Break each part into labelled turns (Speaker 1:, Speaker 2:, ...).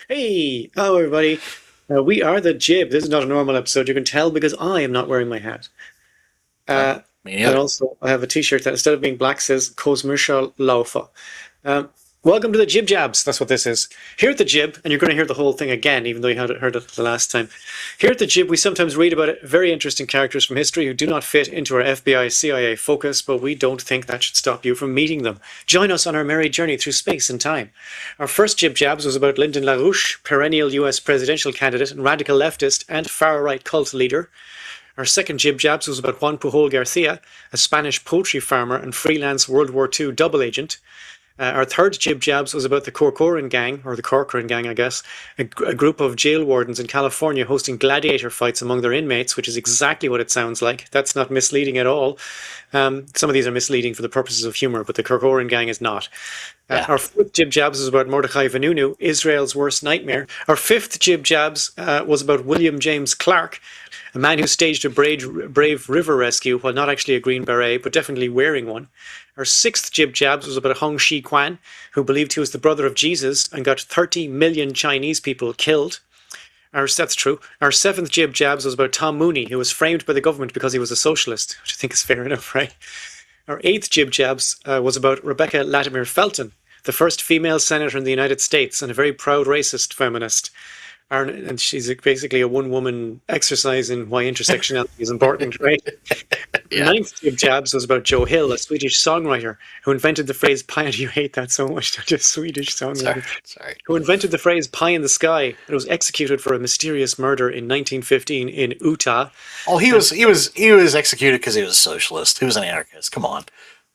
Speaker 1: Hey, hello everybody. We are the Jib. This is not a normal episode. You can tell because I am not wearing my hat.
Speaker 2: No,
Speaker 1: Uh,
Speaker 2: me
Speaker 1: and
Speaker 2: neither.
Speaker 1: also, I have a T-shirt that instead of being black says "Kosmischer Laufer." Um, Welcome to the Jib Jabs. That's what this is. Here at the Jib, and you're going to hear the whole thing again, even though you heard it the last time. Here at the Jib, we sometimes read about very interesting characters from history who do not fit into our FBI, CIA focus, but we don't think that should stop you from meeting them. Join us on our merry journey through space and time. Our first Jib Jabs was about Lyndon LaRouche, perennial US presidential candidate and radical leftist and far-right cult leader. Our second Jib Jabs was about Juan Pujol Garcia, a Spanish poultry farmer and freelance World War II double agent. Our third Jib Jabs was about the Corcoran Gang, or the Corcoran Gang, I guess, a group of jail wardens in California hosting gladiator fights among their inmates, which is exactly what it sounds like. That's not misleading at all. Some of these are misleading for the purposes of humor, but the Corcoran Gang is not.
Speaker 2: Yeah.
Speaker 1: Our fourth Jib Jabs was about Mordechai Vanunu, Israel's worst nightmare. Our fifth Jib Jabs was about William James Clark, a man who staged a brave river rescue while not actually a Green Beret, but definitely wearing one. Our sixth Jib Jabs was about Hong Shi Quan, who believed he was the brother of Jesus and got 30 million Chinese people killed. That's true. Our seventh Jib Jabs was about Tom Mooney, who was framed by the government because he was a socialist, which I think is fair enough, right? Our eighth Jib Jabs was about Rebecca Latimer Felton, the first female senator in the United States and a very proud racist feminist. And she's basically a one-woman exercise in why intersectionality is important, right?
Speaker 2: Yeah.
Speaker 1: Ninth Jib Jabs was about Joe Hill, a Swedish songwriter who invented the phrase pie. You hate that so much, don't you? Swedish
Speaker 2: Sorry.
Speaker 1: songwriter.
Speaker 2: Sorry.
Speaker 1: Who invented the phrase pie in the sky and was executed for a mysterious murder in 1915 in Utah.
Speaker 2: Oh, he was executed because he was a socialist. He was an anarchist. Come on.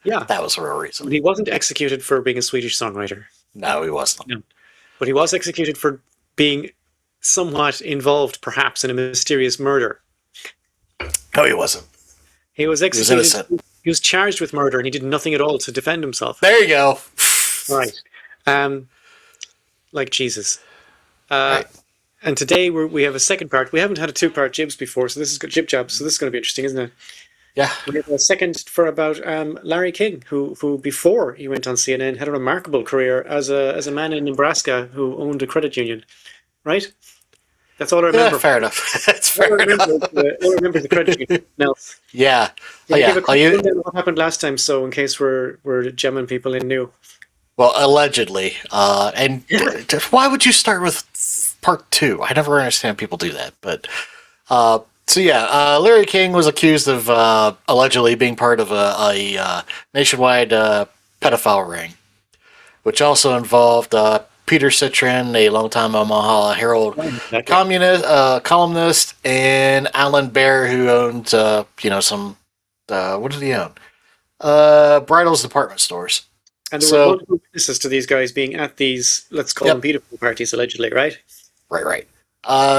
Speaker 1: Yeah,
Speaker 2: That was the real
Speaker 1: but
Speaker 2: reason.
Speaker 1: he wasn't executed for being a Swedish songwriter.
Speaker 2: No, he wasn't.
Speaker 1: No. But he was executed for being somewhat involved, perhaps, in a mysterious murder.
Speaker 2: No, he wasn't.
Speaker 1: He was
Speaker 2: He was
Speaker 1: executed.
Speaker 2: innocent.
Speaker 1: He was charged with murder, and he did nothing at all to defend himself.
Speaker 2: There you go.
Speaker 1: Right. Um, like Jesus.
Speaker 2: Right.
Speaker 1: And today we have a second part. We haven't had a two-part Jibs before, so this is Jib Jabs. So this is going to be interesting, isn't it?
Speaker 2: Yeah.
Speaker 1: We have a second for about Larry King, who before he went on CNN had a remarkable career as a man in Nebraska who owned a credit union. Right. That's all I
Speaker 2: Yeah.
Speaker 1: remember.
Speaker 2: Fair enough. That's
Speaker 1: All I
Speaker 2: fair
Speaker 1: remember,
Speaker 2: enough.
Speaker 1: all I remember is the credit union. Now,
Speaker 2: Yeah. Oh
Speaker 1: can you give
Speaker 2: yeah.
Speaker 1: a quick rundown of what happened last time, so in case we're jamming people in new?
Speaker 2: Well, allegedly. And why would you start with part two? I never understand people do that. But so yeah, Larry King was accused of allegedly being part of a nationwide pedophile ring, which also involved Peter Citron, a longtime Omaha Herald columnist, and Alan Baer, who owned some what did he own? Bridals department stores.
Speaker 1: And there were
Speaker 2: So
Speaker 1: multiple witnesses to these guys being at these, let's call them
Speaker 2: yep,
Speaker 1: beautiful parties, allegedly, right?
Speaker 2: right.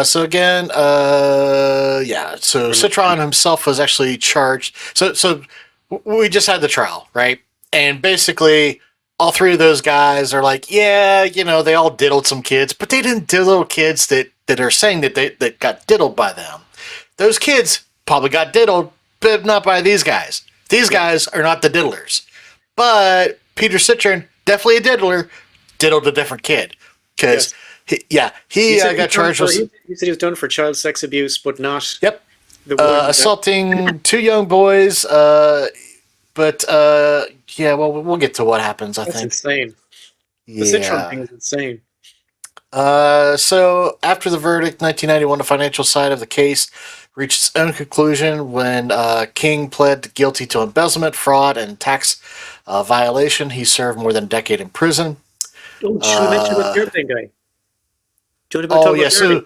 Speaker 2: So again, yeah. So Citron himself was actually charged. So we just had the trial, right? And basically, all three of those guys are like, yeah, they all diddled some kids, but they didn't diddle kids that are saying that got diddled by them. Those kids probably got diddled, but not by these guys. These guys are not the diddlers. But Peter Citron, definitely a diddler, diddled a different kid. Because, he got charged with...
Speaker 1: He said he was done for child sex abuse, but not...
Speaker 2: Yep.
Speaker 1: The one
Speaker 2: assaulting two young boys. But, yeah, well, we'll get to what happens, I
Speaker 1: that's
Speaker 2: think.
Speaker 1: insane. The Citron thing is insane.
Speaker 2: So after the verdict, 1991, the financial side of the case reached its own conclusion when King pled guilty to embezzlement, fraud, and tax violation. He served more than a decade in prison.
Speaker 1: Oh, should we mention about the airplane guy? Do you want to
Speaker 2: Oh
Speaker 1: talk
Speaker 2: yeah,
Speaker 1: about the airplane?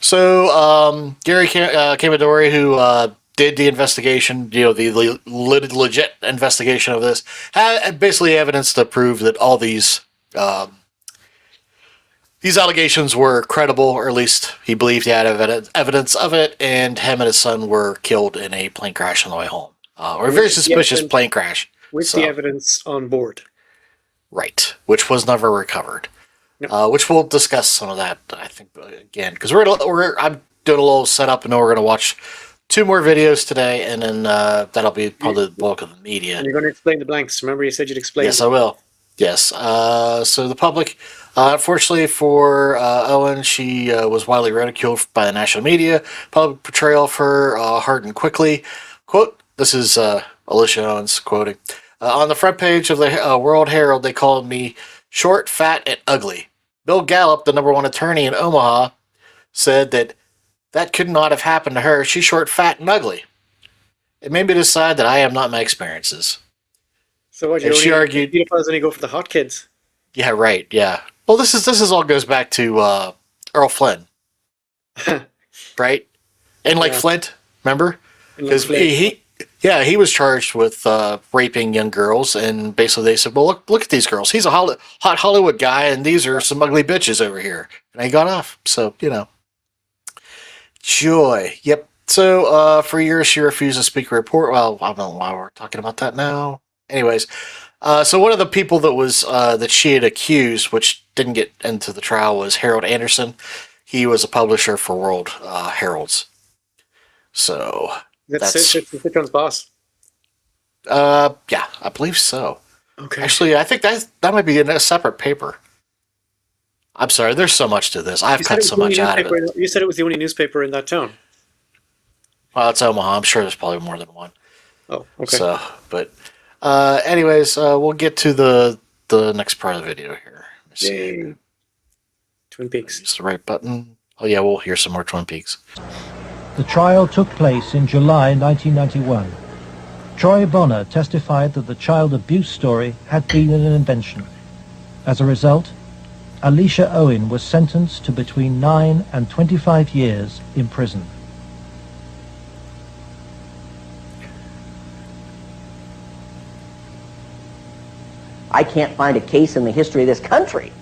Speaker 2: so Gary Camadori, who did the investigation, the legit investigation of this, had basically evidence to prove that all these allegations were credible, or at least he believed he had evidence of it, and him and his son were killed in a plane crash on the way home, or a very suspicious plane crash.
Speaker 1: With the evidence on board.
Speaker 2: Right, which was never recovered.
Speaker 1: No.
Speaker 2: Which we'll discuss some of that, I think, again, because I'm doing a little setup, and then we're going to watch two more videos today, and then that'll be probably the bulk of the media.
Speaker 1: And you're going to explain the blanks. Remember you said you'd explain.
Speaker 2: Yes, I will. Yes. So the public, unfortunately for Owen, she was widely ridiculed by the national media. Public portrayal of her hardened quickly. Quote, this is Alicia Owens quoting. On the front page of the World Herald, they called me short, fat, and ugly. Bill Gallup, the #1 attorney in Omaha, said that could not have happened to her. She's short, fat, and ugly. It made me decide that I am not my experiences.
Speaker 1: So what?
Speaker 2: And she argued,
Speaker 1: pedophiles only go for the hot kids.
Speaker 2: yeah, right, yeah. Well, this is all goes back to Earl Flynn, right? And like
Speaker 1: Yeah.
Speaker 2: Flint, remember?
Speaker 1: And like
Speaker 2: Because
Speaker 1: Flint.
Speaker 2: he was charged with raping young girls, and basically they said, well, look at these girls. He's a hot Hollywood guy, and these are some ugly bitches over here. And he got off. So, Joy. Yep. So, for years, she refused to speak or report. Well, I don't know why we're talking about that now. Anyways, so one of the people that was that she had accused, which didn't get into the trial, was Harold Anderson. He was a publisher for World Heralds. So
Speaker 1: That's Citron's boss.
Speaker 2: yeah, I believe so.
Speaker 1: Okay.
Speaker 2: Actually, I think that might be in a separate paper. I'm sorry, there's so much to this. I've cut so much out of it.
Speaker 1: You said it was the only newspaper in that town.
Speaker 2: Well, it's Omaha. I'm sure there's probably more than one.
Speaker 1: Oh, okay.
Speaker 2: So, but anyways, we'll get to the next part of the video here. Let's see.
Speaker 1: Yay. Twin Peaks.
Speaker 2: Use the right button. Oh yeah, we'll hear some more Twin Peaks.
Speaker 3: The trial took place in July 1991. Troy Bonner testified that the child abuse story had been an invention. As a result, Alicia Owen was sentenced to between 9 and 25 years in prison.
Speaker 4: I can't find a case in the history of this country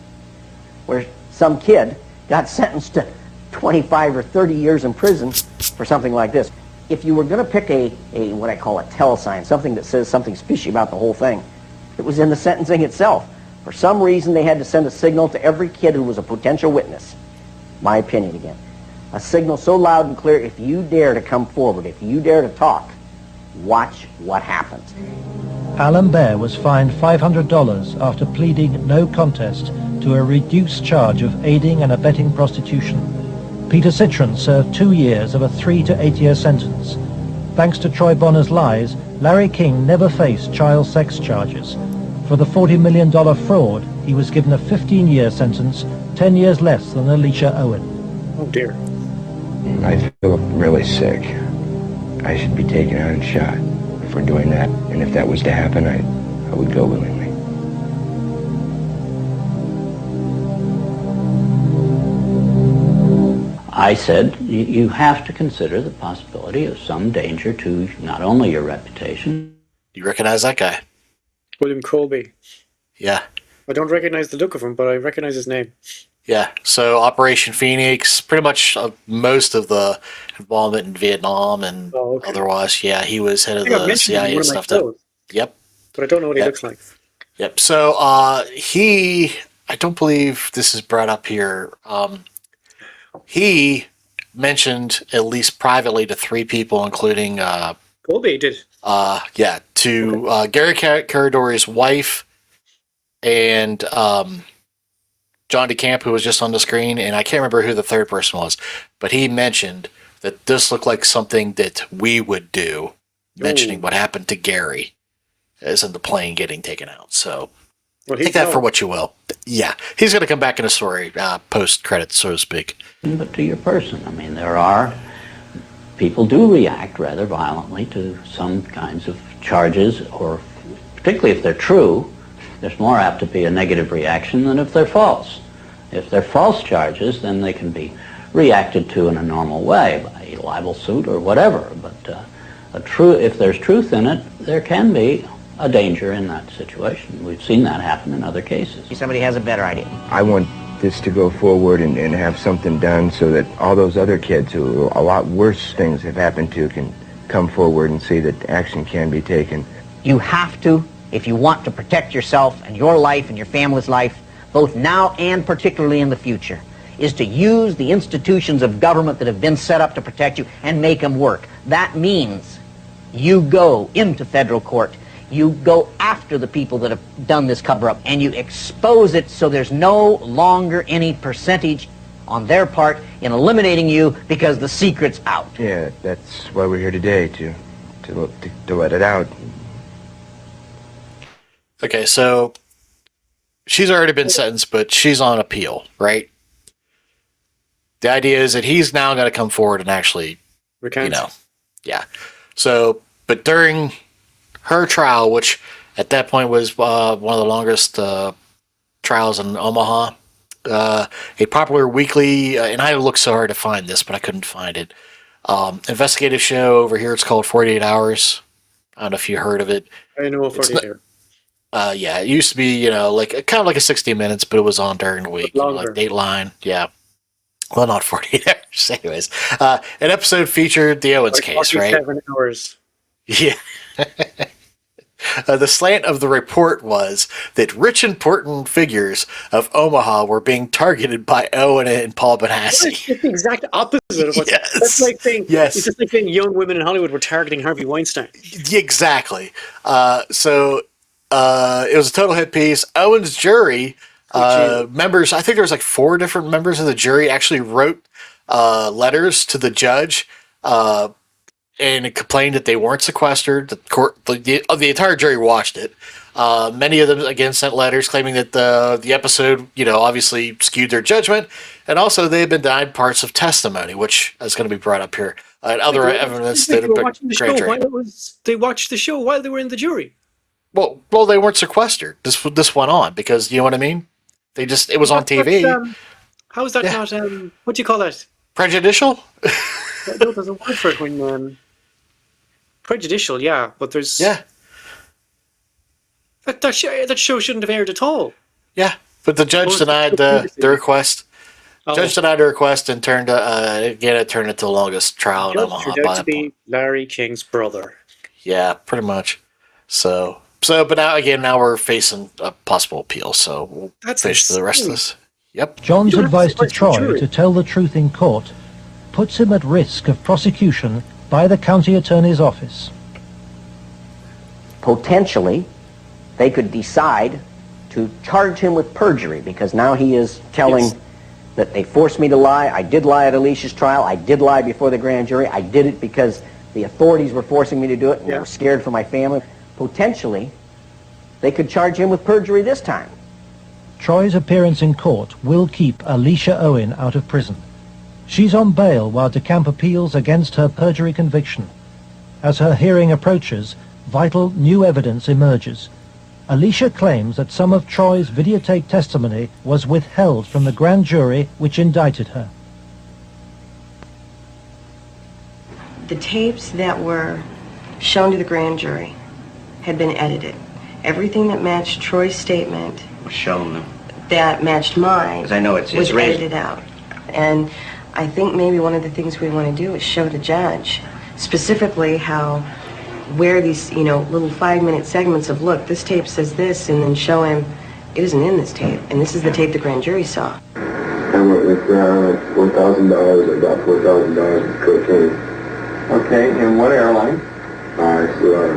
Speaker 4: where some kid got sentenced to 25 or 30 years in prison for something like this. If you were going to pick a what I call a tell sign, something that says something fishy about the whole thing, it was in the sentencing itself. For some reason, they had to send a signal to every kid who was a potential witness. My opinion again. A signal so loud and clear, if you dare to come forward, if you dare to talk, watch what happens.
Speaker 3: Alan Baer was fined $500 after pleading no contest to a reduced charge of aiding and abetting prostitution. Peter Citron served 2 years of a 3 to 8 year sentence. Thanks to Troy Bonner's lies, Larry King never faced child sex charges. For the $40 million fraud, he was given a 15-year sentence, 10 years less than Alicia Owen.
Speaker 1: Oh dear.
Speaker 5: I feel really sick. I should be taken out and shot for doing that. And if that was to happen, I would go willingly.
Speaker 6: I said, you have to consider the possibility of some danger to not only your reputation.
Speaker 2: You recognize that guy?
Speaker 1: William Colby.
Speaker 2: Yeah.
Speaker 1: I don't recognize the look of him, but I recognize his name.
Speaker 2: Yeah. So Operation Phoenix, pretty much most of the involvement in Vietnam and otherwise. Yeah, he was head of the CIA and stuff. Yep.
Speaker 1: But I don't know what he looks like.
Speaker 2: Yep. So I don't believe this is brought up here. He mentioned at least privately to 3 people, including
Speaker 1: Colby did.
Speaker 2: To Gary Caradori's wife and John DeCamp, who was just on the screen, and I can't remember who the third person was, but he mentioned that this looked like something that we would do, mentioning what happened to Gary as in the plane getting taken out. So take that for what you will. Yeah, he's going to come back in a story post-credits, so to speak.
Speaker 6: But to your person, I mean, people do react rather violently to some kinds of charges, or particularly if they're true, there's more apt to be a negative reaction than if they're false. If they're false charges, then they can be reacted to in a normal way by a libel suit or whatever. But if there's truth in it, there can be a danger in that situation. We've seen that happen in other cases.
Speaker 4: Somebody has a better idea.
Speaker 5: I want this to go forward and have something done so that all those other kids who a lot worse things have happened to can come forward and see that action can be taken.
Speaker 4: You have to, if you want to protect yourself and your life and your family's life, both now and particularly in the future, is to use the institutions of government that have been set up to protect you and make them work. That means you go into federal court, You go after the people that have done this cover-up, and you expose it so there's no longer any percentage on their part in eliminating you because the secret's out.
Speaker 5: Yeah, that's why we're here today, to let it out.
Speaker 2: Okay, so she's already been sentenced, but she's on appeal, right? The idea is that he's now got to come forward and actually,
Speaker 1: Recant.
Speaker 2: yeah. So, but during her trial, which at that point was one of the longest trials in Omaha, a popular weekly, and I looked so hard to find this, but I couldn't find it. Investigative show over here. It's called 48 Hours. I don't know if you heard of it.
Speaker 1: I know 48 Hours.
Speaker 2: Yeah, it used to be, like kind of like a 60 Minutes, but it was on during the week. Like Dateline, yeah. Well, not 48 hours, anyways. An episode featured the Owens case, right?
Speaker 1: 47 hours.
Speaker 2: Yeah. The slant of the report was that rich, important figures of Omaha were being targeted by Owen and Paul Benassi.
Speaker 1: It's the exact opposite of what.
Speaker 2: Yes.
Speaker 1: That's like saying.
Speaker 2: Yes.
Speaker 1: It's just like saying young women in Hollywood were targeting Harvey Weinstein.
Speaker 2: Exactly. So it was a total hit piece. Owen's jury members, I think there was like 4 different members of the jury actually wrote letters to the judge and complained that they weren't sequestered. The court, the entire jury watched it. Many of them again sent letters claiming that the episode, obviously skewed their judgment, and also they had been denied parts of testimony, which is going to be brought up here, and other evidence that
Speaker 1: They were watching the show. They watched the show while they were in the jury.
Speaker 2: Well, they weren't sequestered. This went on because you know what I mean. It was on TV.
Speaker 1: How is that not? What do you call that?
Speaker 2: Prejudicial?
Speaker 1: No, there's a word for it when prejudicial. Yeah, but there's that show shouldn't have aired at all.
Speaker 2: Yeah, but the judge denied the request. Judge denied the request and turned it turned into the longest trial in Omaha.
Speaker 1: Turned out to be Larry King's brother.
Speaker 2: Yeah, pretty much. So, but now we're facing a possible appeal. So we'll finish the rest of this. Yep.
Speaker 3: John's advice to Troy to tell the truth in court puts him at risk of prosecution by the county attorney's office.
Speaker 4: Potentially, they could decide to charge him with perjury because now he is telling that they forced me to lie. I did lie at Alicia's trial. I did lie before the grand jury. I did it because the authorities were forcing me to do it and they were scared for my family. Potentially, they could charge him with perjury this time.
Speaker 3: Troy's appearance in court will keep Alicia Owen out of prison. She's on bail while DeCamp appeals against her perjury conviction. As her hearing approaches, vital new evidence emerges. Alicia claims that some of Troy's videotaped testimony was withheld from the grand jury which indicted her.
Speaker 7: The tapes that were shown to the grand jury had been edited. Everything that matched Troy's statement
Speaker 4: Was shown.
Speaker 7: that matched mine
Speaker 4: 'Cause I know it's
Speaker 7: was
Speaker 4: raised.
Speaker 7: edited out. And I think maybe one of the things we want to do is show the judge specifically where these, little 5-minute segments of, look, this tape says this, and then show him it isn't in this tape, and this is the tape the grand jury saw.
Speaker 8: I went with $4,000. I got $4,000 of cocaine.
Speaker 5: Okay, and what airline?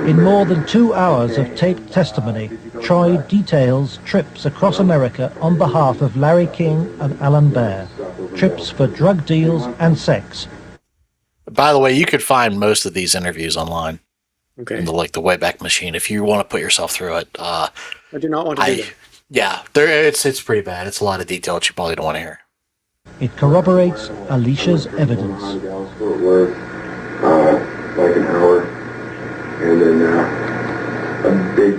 Speaker 3: In more than 2 hours of taped testimony, Troy details trips across America on behalf of Larry King and Alan Baer. Trips for drug deals and sex.
Speaker 2: By the way, you could find most of these interviews online.
Speaker 1: Okay.
Speaker 2: In the Wayback Machine, if you want to put yourself through it.
Speaker 1: I do not want to do that.
Speaker 2: Yeah, it's pretty bad. It's a lot of detail that you probably don't want to hear.
Speaker 3: It corroborates Alicia's evidence.
Speaker 8: Fort Worth, like an hour, and then a big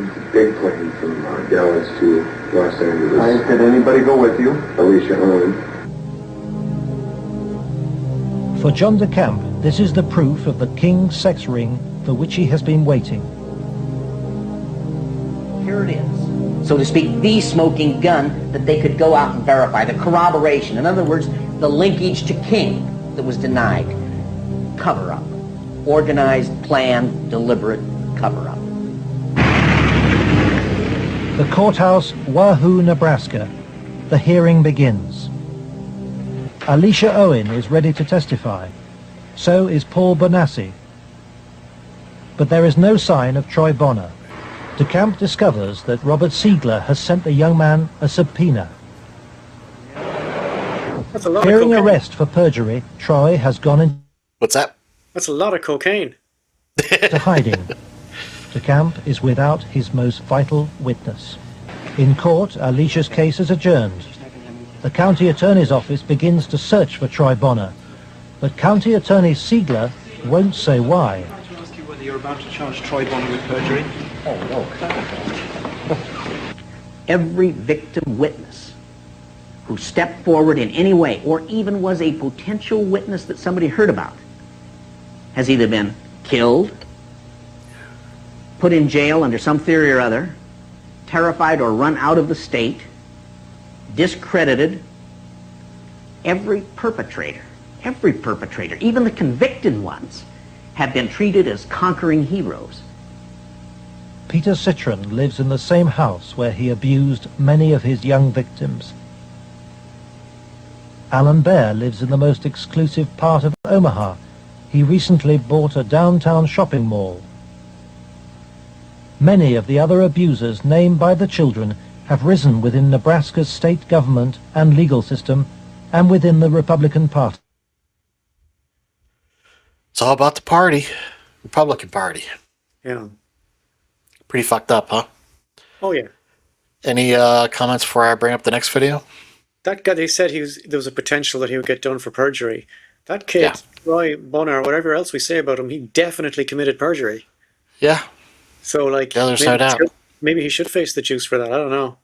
Speaker 8: plane from Dallas to Los Angeles.
Speaker 5: Did anybody go with you?
Speaker 8: Alicia Owen.
Speaker 3: For John DeCamp, this is the proof of the King sex ring for which he has been waiting.
Speaker 4: Here it is. So to speak, the smoking gun that they could go out and verify, the corroboration. In other words, the linkage to King that was denied. Cover-up. Organized, planned, deliberate cover-up.
Speaker 3: The courthouse, Wahoo, Nebraska. The hearing begins. Alicia Owen is ready to testify. So is Paul Benassi. But there is no sign of Troy Bonner. DeCamp discovers that Robert Siegler has sent the young man a subpoena.
Speaker 1: That's a lot
Speaker 3: Fearing
Speaker 1: of cocaine.
Speaker 3: arrest for perjury, Troy has gone
Speaker 2: What's that?
Speaker 1: That's a lot of cocaine.
Speaker 3: into hiding. DeCamp is without his most vital witness. In court, Alicia's case is adjourned. The county attorney's office begins to search for Troy Bonner, but County Attorney Siegler won't say why.
Speaker 9: To ask you whether you're about to charge Troy Bonner with perjury.
Speaker 4: Every victim witness who stepped forward in any way, or even was a potential witness that somebody heard about, has either been killed, put in jail under some theory or other, terrified or run out of the state, discredited. Every perpetrator, even the convicted ones, have been treated as conquering heroes.
Speaker 3: Peter Citron lives in the same house where he abused many of his young victims. Alan Bear lives in the most exclusive part of Omaha. He recently bought a downtown shopping mall. Many of the other abusers named by the children have risen within Nebraska's state government and legal system and within the Republican Party.
Speaker 2: It's all about the party. Republican Party.
Speaker 1: Yeah.
Speaker 2: Pretty fucked up, huh?
Speaker 1: Oh, yeah.
Speaker 2: Any comments before I bring up the next video?
Speaker 1: That guy, they said there was a potential that he would get done for perjury. That kid,
Speaker 2: Yeah.
Speaker 1: Troy Bonner, whatever else we say about him, he definitely committed perjury.
Speaker 2: Yeah.
Speaker 1: So, like,
Speaker 2: Yeah, there's no doubt.
Speaker 1: Maybe he should face the juice for that. I don't know.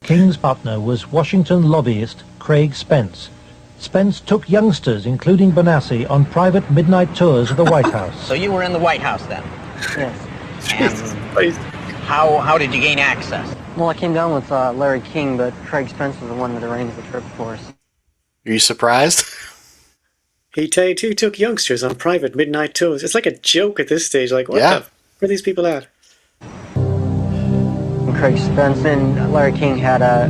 Speaker 3: King's partner was Washington lobbyist Craig Spence. Spence took youngsters, including Bonassi, on private midnight tours of the White House.
Speaker 4: So you were in the White House then?
Speaker 7: Yes.
Speaker 1: Jesus Christ.
Speaker 4: How did you gain access?
Speaker 7: Well, I came down with Larry King, but Craig Spence was the one that arranged the trip for us.
Speaker 2: Are you surprised?
Speaker 1: He took youngsters on private midnight tours. It's like a joke at this stage. Like, where are these people at?
Speaker 7: And Craig Spence and Larry King had a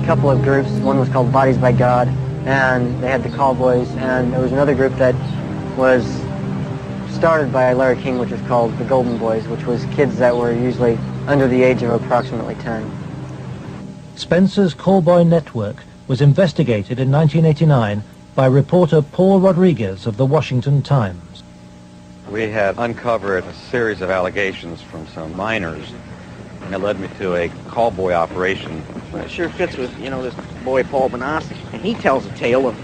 Speaker 7: couple of groups. One was called Bodies by God, and they had the Cowboys, and there was another group that was started by Larry King, which was called the Golden Boys, which was kids that were usually under the age of approximately 10.
Speaker 3: Spencer's callboy network was investigated in 1989 by reporter Paul Rodriguez of the Washington Times.
Speaker 10: We had uncovered a series of allegations from some minors, and it led me to a callboy operation.
Speaker 4: Well, it sure fits with, this boy Paul Bonassi. And he tells a tale of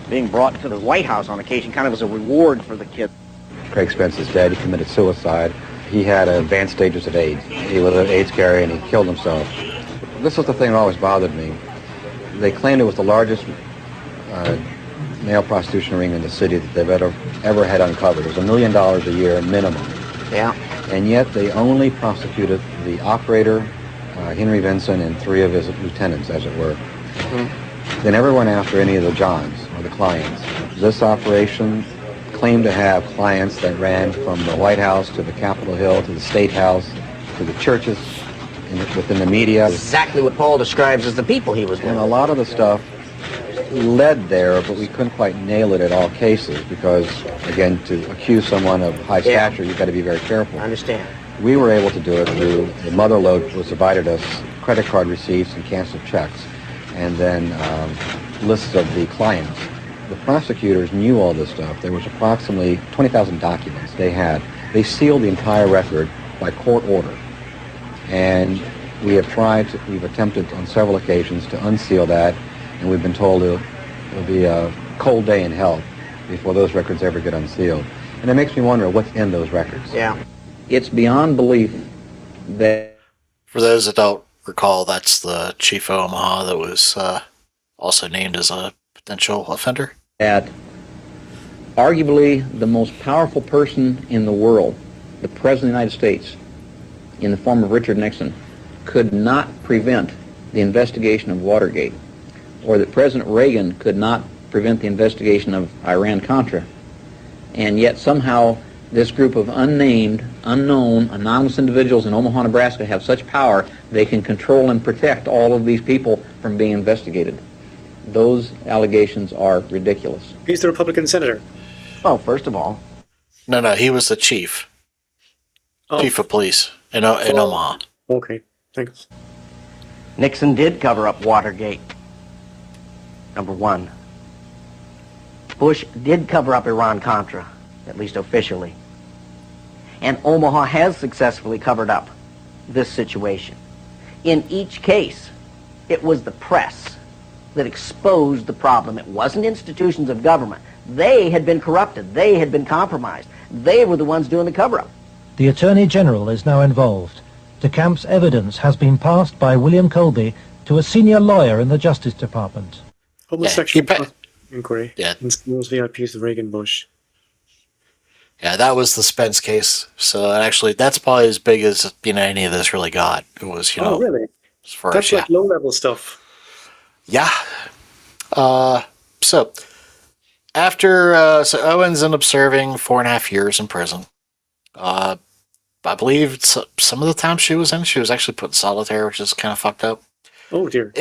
Speaker 4: being brought to the White House on occasion, kind of as a reward for the kid.
Speaker 10: Craig Spence is dead. He committed suicide. He had advanced stages of AIDS. He was an AIDS carrier, and he killed himself. This was the thing that always bothered me. They claimed it was the largest male prostitution ring in the city that they've ever had uncovered. It was $1 million a year minimum.
Speaker 4: Yeah.
Speaker 10: And yet they only prosecuted the operator, Henry Vinson, and 3 of his lieutenants, as it were. Mm-hmm. They never went after any of the Johns or the clients. This operation claimed to have clients that ran from the White House to the Capitol Hill to the State House to the churches within the media.
Speaker 4: Exactly what Paul describes as the people he was with.
Speaker 10: And a lot of the stuff led there, but we couldn't quite nail it at all cases because, again, to accuse someone of high stature, you've got to be very careful.
Speaker 4: I understand.
Speaker 10: We were able to do it through the mother lode was provided us credit card receipts and canceled checks, and then lists of the clients. The prosecutors knew all this stuff. There was approximately 20,000 documents they had. They sealed the entire record by court order. And we've attempted on several occasions to unseal that, and we've been told it'll be a cold day in hell before those records ever get unsealed. And it makes me wonder what's in those records.
Speaker 4: Yeah.
Speaker 6: It's beyond belief that...
Speaker 2: For those that don't recall, that's the chief of Omaha that was also named as a potential offender.
Speaker 6: That arguably the most powerful person in the world, the President of the United States, in the form of Richard Nixon, could not prevent the investigation of Watergate, or that President Reagan could not prevent the investigation of Iran-Contra, and yet somehow this group of unnamed, unknown, anonymous individuals in Omaha, Nebraska have such power they can control and protect all of these people from being investigated. Those allegations are ridiculous.
Speaker 1: He's the Republican senator.
Speaker 4: Well, first of all,
Speaker 2: No, he was the chief.
Speaker 1: Oh.
Speaker 2: Chief of police. in Omaha.
Speaker 1: Okay, thanks.
Speaker 4: Nixon did cover up Watergate. Number one. Bush did cover up Iran-Contra, at least officially. And Omaha has successfully covered up this situation. In each case, it was the press that exposed the problem. It wasn't institutions of government. They had been corrupted. They had been compromised. They were the ones doing the cover-up.
Speaker 3: The Attorney General is now involved. De Camp's evidence has been passed by William Colby to a senior lawyer in the Justice Department.
Speaker 1: Homosexual inquiry.
Speaker 2: Yeah.
Speaker 1: Most VIPs of Reagan Bush.
Speaker 2: Yeah, that was the Spence case. So actually, that's probably as big as any of this really got. It was,
Speaker 1: Oh, really?
Speaker 2: as far
Speaker 1: That's
Speaker 2: as
Speaker 1: like low-level stuff.
Speaker 2: Yeah. So after so Owens ended up serving 4.5 years in prison. I believe some of the time she was actually put in solitary, which is kind of fucked up.
Speaker 1: Oh dear.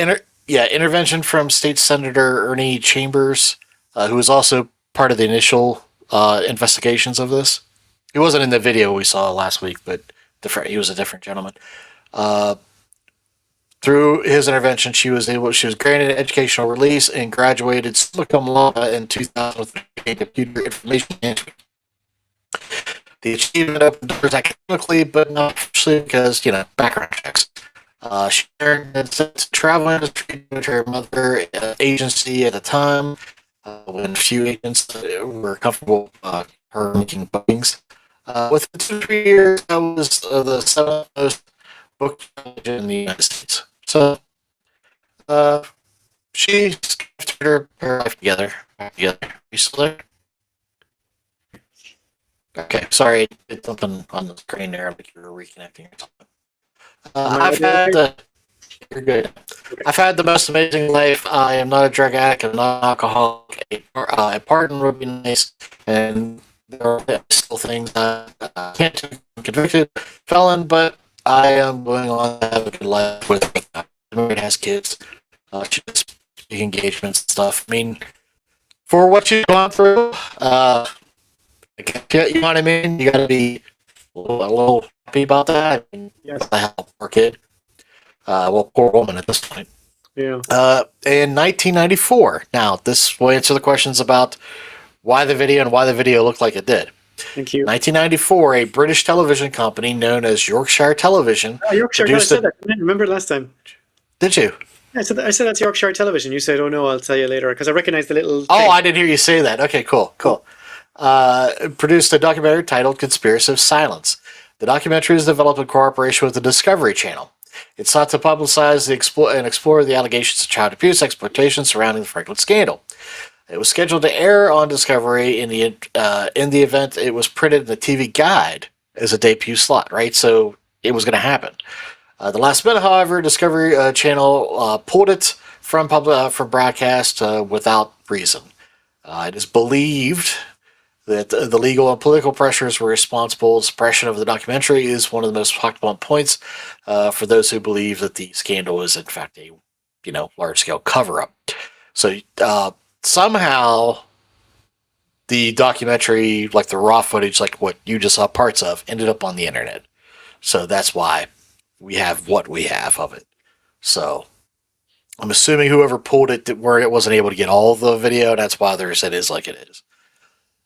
Speaker 2: Intervention from State Senator Ernie Chambers, who was also part of the initial investigations of this. He wasn't in the video we saw last week, but he was a different gentleman. Through his intervention, she was granted an educational release and graduated summa cum laude in 2000 with a computer information management. The achievement opened doors academically, but not officially because, background checks. She earned a travel industry due to her mother agency at the time, when few agents were comfortable her making bookings. Within 2 to 3 years, that was the 7th most booked in the United States. So, she kept her life together. You still there? Okay, sorry, did something on the screen there, like you were reconnecting or something. You're good. I've had the most amazing life. I am not a drug addict. I'm not an alcoholic. A pardon would be nice, and there are still things I can't do. I'm convicted felon, but I am going on to have a good life with her. Married, has kids. She does big engagements and stuff. I mean, for what she's gone through, you know what I mean? You gotta be a little happy about that. I mean,
Speaker 1: yes.
Speaker 2: I have a poor kid. Poor woman at this point.
Speaker 1: Yeah.
Speaker 2: In 1994. Now, this will answer the questions about why the video and why the video looked like it did.
Speaker 1: Thank you.
Speaker 2: 1994, a British television company known as Yorkshire Television.
Speaker 1: Oh, Yorkshire. I said that. Remember last time?
Speaker 2: Did you?
Speaker 1: I said that's Yorkshire Television. You said, "Oh no, I'll tell you later," because I recognized the little.
Speaker 2: Oh, I didn't hear you say that. Okay, cool. Produced a documentary titled "Conspiracy of Silence." The documentary was developed in cooperation with the Discovery Channel. It sought to publicize and explore the allegations of child abuse, exploitation surrounding the Franklin scandal. It was scheduled to air on Discovery in the event it was printed in the TV Guide as a debut slot, right? So it was going to happen. The last minute, however, Discovery Channel pulled it from broadcast without reason. It is believed that the legal and political pressures were responsible. Suppression of the documentary is one of the most talked about points for those who believe that the scandal is in fact a large-scale cover-up. So somehow the documentary, like the raw footage, like what you just saw parts of, ended up on the internet. So that's why we have what we have of it. So I'm assuming whoever pulled it wasn't able to get all the video. That's why it is like it is.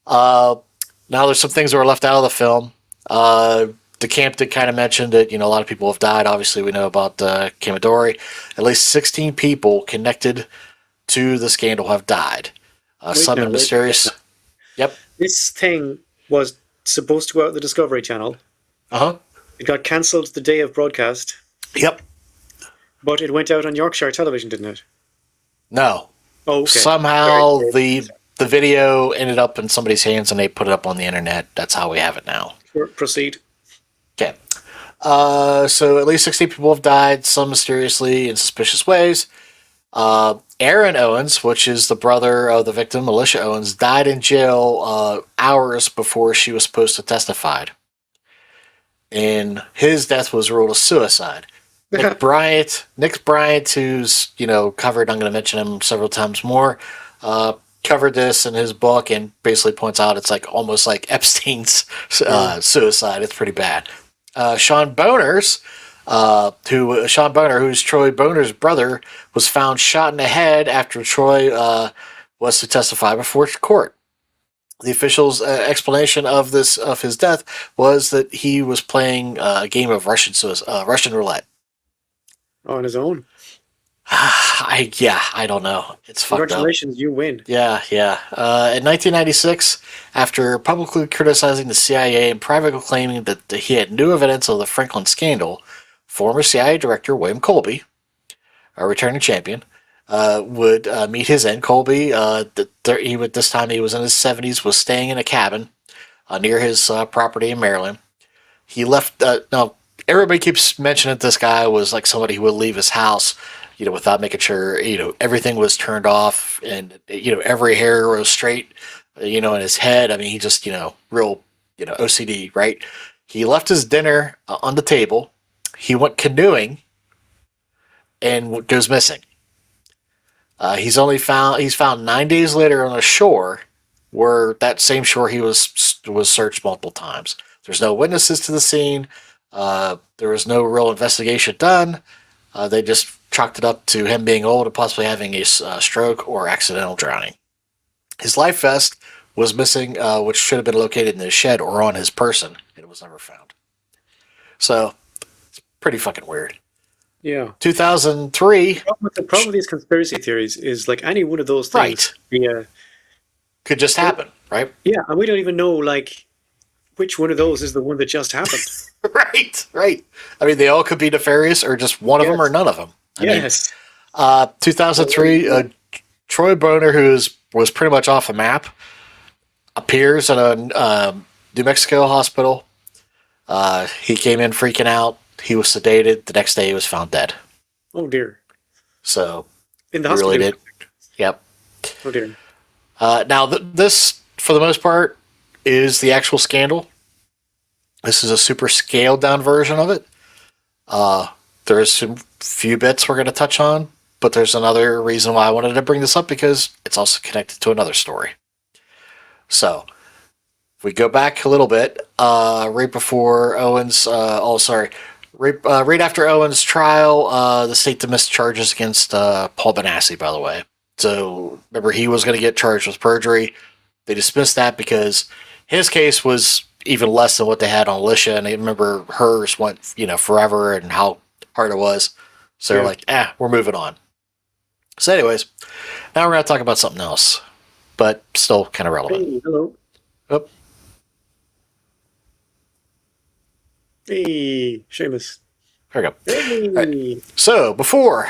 Speaker 2: Now there's some things that were left out of the film. DeCamp did kind of mention that, a lot of people have died. Obviously, we know about Kamadori. At least 16 people connected to the scandal have died. Some in mysterious... Yep.
Speaker 1: This thing was supposed to go out on the Discovery Channel.
Speaker 2: Uh-huh.
Speaker 1: It got cancelled the day of broadcast.
Speaker 2: Yep.
Speaker 1: But it went out on Yorkshire Television, didn't it?
Speaker 2: No.
Speaker 1: Oh, okay.
Speaker 2: Somehow the video ended up in somebody's hands and they put it up on the internet. That's how we have it now.
Speaker 1: Sure, proceed.
Speaker 2: Okay. So at least 60 people have died, some mysteriously in suspicious ways. Aaron Owens, which is the brother of the victim, Alicia Owens, died in jail hours before she was supposed to testify. And his death was ruled a suicide. Nick Bryant, who's, covered, I'm going to mention him several times more, covered this in his book and basically points out it's like almost like Epstein's suicide. It's pretty bad. Sean Boner, who's Troy Boner's brother, was found shot in the head after Troy was to testify before court. The official's explanation of his death was that he was playing a game of Russian roulette.
Speaker 1: On his own.
Speaker 2: I don't know. It's fucked up.
Speaker 1: Congratulations, you win.
Speaker 2: Yeah. In 1996, after publicly criticizing the CIA and privately claiming that he had new evidence of the Franklin scandal, former CIA Director William Colby, a returning champion, would meet his end. Colby, this time he was in his 70s, was staying in a cabin near his property in Maryland. He left. Now, everybody keeps mentioning this guy was like somebody who would leave his house, without making sure, everything was turned off and, every hair was straight, in his head. I mean, he just, real, OCD, right? He left his dinner on the table. He went canoeing and goes missing. He's found 9 days later on a shore where that same shore he was searched multiple times. There's no witnesses to the scene. There was no real investigation done. They just chalked it up to him being old and possibly having a stroke or accidental drowning. His life vest was missing, which should have been located in his shed or on his person, and it was never found. So, it's pretty fucking weird.
Speaker 1: Yeah.
Speaker 2: 2003.
Speaker 1: The problem with these conspiracy theories is like any one of those things.
Speaker 2: Right. Could just happen, right?
Speaker 1: Yeah, and we don't even know which one of those is the one that just happened.
Speaker 2: Right. I mean, they all could be nefarious, or just one of them, or none of them.
Speaker 1: Yes.
Speaker 2: 2003, Troy Boner, who was pretty much off the map, appears at a New Mexico hospital. He came in freaking out. He was sedated. The next day, he was found dead.
Speaker 1: Oh dear.
Speaker 2: So
Speaker 1: in the hospital.
Speaker 2: Really did. Yep.
Speaker 1: Oh dear.
Speaker 2: Now this, for the most part, is the actual scandal. This is a super scaled down version of it. There's some few bits we're going to touch on, but there's another reason why I wanted to bring this up, because it's also connected to another story. So, if we go back a little bit, right before Owens, right after Owens' trial, the state dismissed charges against Paul Benassi, by the way. So, remember, he was going to get charged with perjury. They dismissed that because his case was even less than what they had on Alicia, and I remember hers went, forever and how hard it was. So they're like, we're moving on. So anyways, now we're going to talk about something else, but still kind of relevant.
Speaker 1: Hey, hello.
Speaker 2: Oh.
Speaker 1: Hey, Seamus.
Speaker 2: There we go.
Speaker 1: Hey.
Speaker 2: Right. So before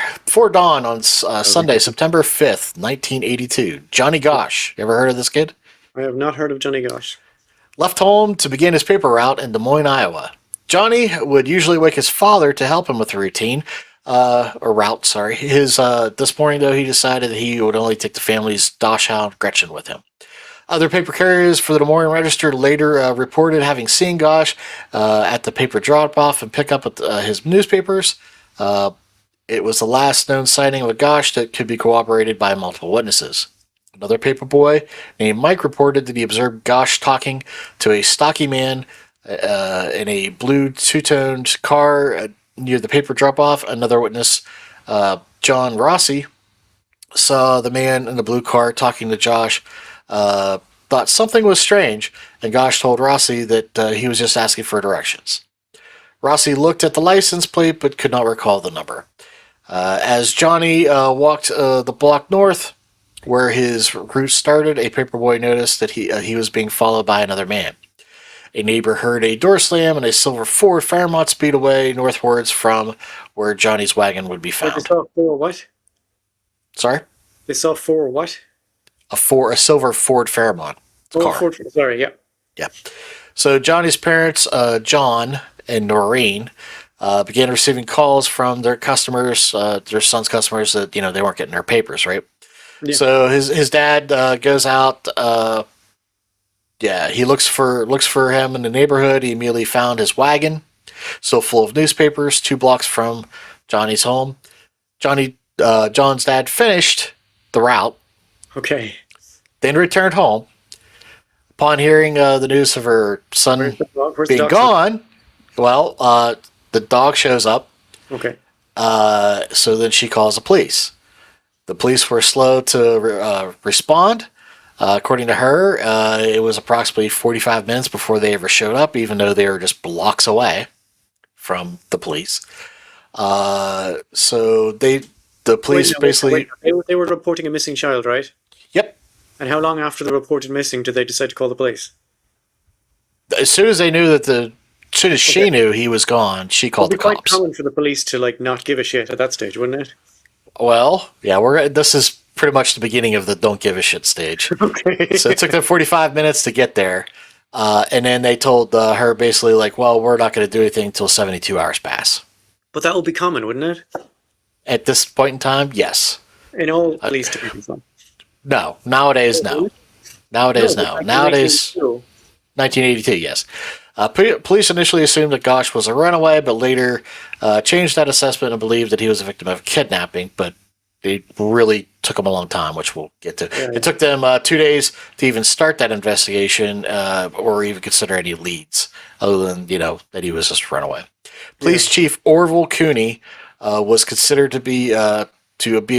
Speaker 2: dawn on Sunday, September 5th, 1982, Johnny Gosch. You ever heard of this kid?
Speaker 1: I have not heard of Johnny Gosch.
Speaker 2: Left home to begin his paper route in Des Moines, Iowa. Johnny would usually wake his father to help him with the routine, route. This morning, though, he decided that he would only take the family's Dachshund Gretchen with him. Other paper carriers for the Des Moines Register later reported having seen Gosch at the paper drop-off and pick up his newspapers. It was the last known sighting of a Gosch that could be corroborated by multiple witnesses. Another paperboy named Mike reported that he observed Gosch talking to a stocky man in a blue two-toned car near the paper drop-off. Another witness, John Rossi, saw the man in the blue car talking to Josh, thought something was strange, and Gosch told Rossi that he was just asking for directions. Rossi looked at the license plate but could not recall the number. As Johnny walked the block north, where his route started, a paperboy noticed that he was being followed by another man. A neighbor heard a door slam and a silver Ford Fairmont speed away northwards from where Johnny's wagon would be found.
Speaker 1: They saw four what?
Speaker 2: Sorry?
Speaker 1: They saw four what?
Speaker 2: A silver Ford Fairmont car.
Speaker 1: Ford, sorry, yeah.
Speaker 2: Yeah. So Johnny's parents, John and Noreen, began receiving calls from their customers, their son's customers, that they weren't getting their papers, right? Yeah. So his dad goes out. He looks for him in the neighborhood. He immediately found his wagon, still full of newspapers, 2 blocks from Johnny's home. John's dad finished the route.
Speaker 1: Okay.
Speaker 2: Then returned home. Upon hearing the news of her son being gone, Well, the dog shows up.
Speaker 1: Okay.
Speaker 2: So then she calls the police. The police were slow to respond. According to her, it was approximately 45 minutes before they ever showed up, even though they were just blocks away from the police. So the police basically...
Speaker 1: They were reporting a missing child, right?
Speaker 2: Yep.
Speaker 1: And how long after the reported missing did they decide to call the police?
Speaker 2: As soon as they knew that as soon as she knew he was gone, she called the
Speaker 1: It'd be quite
Speaker 2: cops.
Speaker 1: common for the police to like not give a shit at that stage, wouldn't it?
Speaker 2: Well, yeah, this is pretty much the beginning of the don't give a shit stage.
Speaker 1: Okay.
Speaker 2: So it took them 45 minutes to get there. And then they told her basically like, well, we're not going to do anything until 72 hours pass.
Speaker 1: But that would be common, wouldn't it?
Speaker 2: At this point in time, yes.
Speaker 1: In all police departments.
Speaker 2: No. Nowadays, no. Nowadays, no. Nowadays, 1982, yes. Police initially assumed that Gosch was a runaway, but later changed that assessment and believed that he was a victim of kidnapping. But it really took them a long time, which we'll get to.
Speaker 1: Yeah.
Speaker 2: It took them 2 days to even start that investigation or even consider any leads, other than, that he was just a runaway. Police Chief Orville Cooney was considered to be